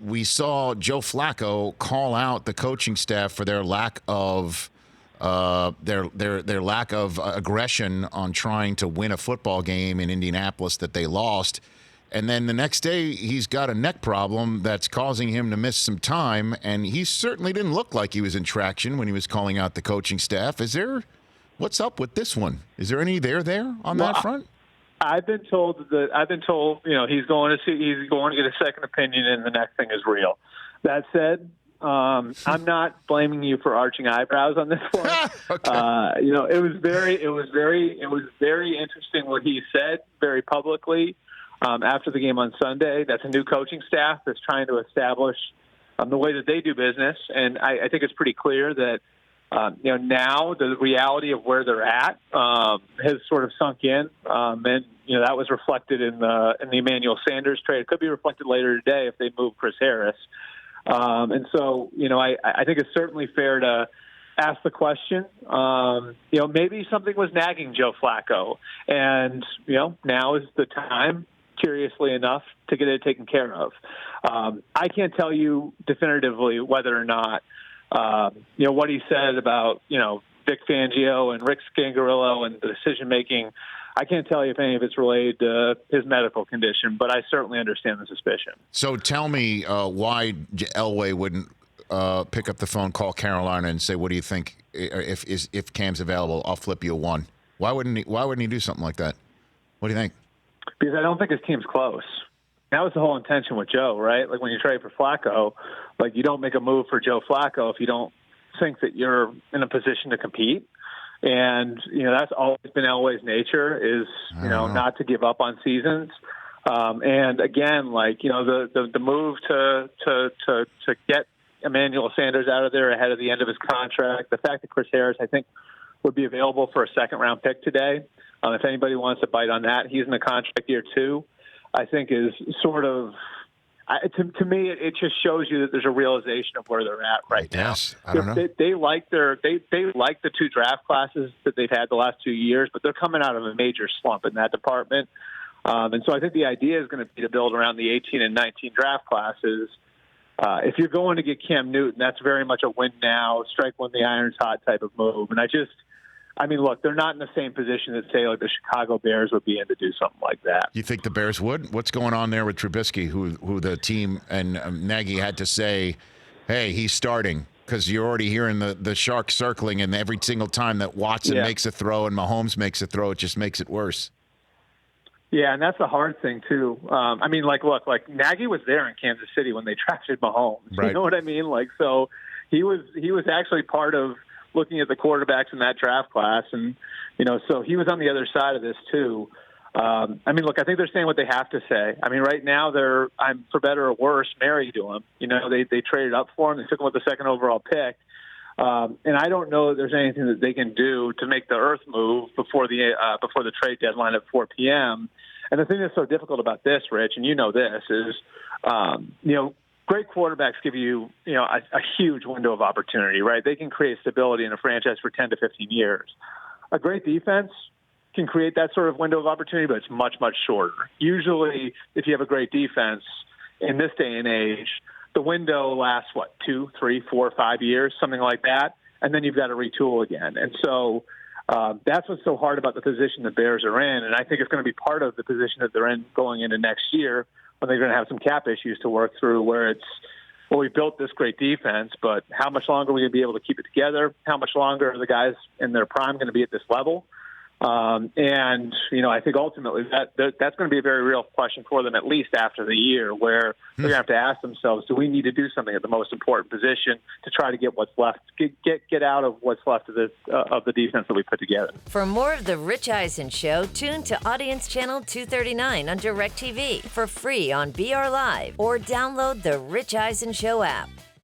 we saw Joe Flacco call out the coaching staff for their lack of their lack of aggression on trying to win a football game in Indianapolis that they lost. And then the next day, he's got a neck problem that's causing him to miss some time. And he certainly didn't look like he was in traction when he was calling out the coaching staff. What's up with this one? Is there any there on that front? I've been told, he's going to get a second opinion, and the next thing is real. That said, I'm not blaming you for arching eyebrows on this one. Okay. It was very interesting what he said very publicly after the game on Sunday. That's a new coaching staff that's trying to establish the way that they do business, and I think it's pretty clear that now the reality of where they're at has sort of sunk in, and that was reflected in the Emmanuel Sanders trade. It could be reflected later today if they move Chris Harris. And so, I think it's certainly fair to ask the question. Maybe something was nagging Joe Flacco, and now is the time, curiously enough, to get it taken care of. I can't tell you definitively whether or not what he said about Vic Fangio and Rick Scangarillo and the decision making. I can't tell you if any of it's related to his medical condition, but I certainly understand the suspicion. So tell me why Elway wouldn't pick up the phone, call Carolina, and say, "What do you think? If Cam's available, I'll flip you a one." Why wouldn't he do something like that? What do you think? Because I don't think his team's close. That was the whole intention with Joe, right? Like when you trade for Flacco, like you don't make a move for Joe Flacco if you don't think that you're in a position to compete. And, that's always been Elway's nature is, not to give up on seasons. And again, the move to get Emmanuel Sanders out of there ahead of the end of his contract, the fact that Chris Harris, I think, would be available for a second-round pick today. If anybody wants to bite on that, he's in the contract year too, I think is sort of, to me, it just shows you that there's a realization of where they're at right now. Yes, I don't know. They like the two draft classes that they've had the last 2 years, but they're coming out of a major slump in that department. And so I think the idea is going to be to build around the 18 and 19 draft classes. If you're going to get Cam Newton, that's very much a win now, strike when the iron's hot type of move. And look, they're not in the same position that, say, like the Chicago Bears would be in to do something like that. You think the Bears would? What's going on there with Trubisky, who the team and Nagy had to say, hey, he's starting? Because you're already hearing the Sharks circling, and every single time that Watson makes a throw and Mahomes makes a throw, it just makes it worse. Yeah, and that's the hard thing, too. Look, Nagy was there in Kansas City when they drafted Mahomes. Right. You know what I mean? So he was actually part of looking at the quarterbacks in that draft class. And, so he was on the other side of this too. Look, I think they're saying what they have to say. Right now I'm for better or worse, married to him. They traded up for him. They took him with the second overall pick. And I don't know that there's anything that they can do to make the earth move before the trade deadline at 4 p.m. And the thing that's so difficult about this, Rich, and this is, great quarterbacks give you, a huge window of opportunity, right? They can create stability in a franchise for 10 to 15 years. A great defense can create that sort of window of opportunity, but it's much, much shorter. Usually, if you have a great defense in this day and age, the window lasts, 2, 3, 4, 5 years, something like that, and then you've got to retool again. And so that's what's so hard about the position the Bears are in, and I think it's going to be part of the position that they're in going into next year, when they're going to have some cap issues to work through, where it's, we built this great defense, but how much longer are we going to be able to keep it together? How much longer are the guys in their prime going to be at this level? I think ultimately that's going to be a very real question for them, at least after the year, where they're going to have to ask themselves, do we need to do something at the most important position to try to get what's left, get out of what's left of the defense that we put together? For more of The Rich Eisen Show, tune to Audience Channel 239 on DirecTV for free on BR Live, or download the Rich Eisen Show app.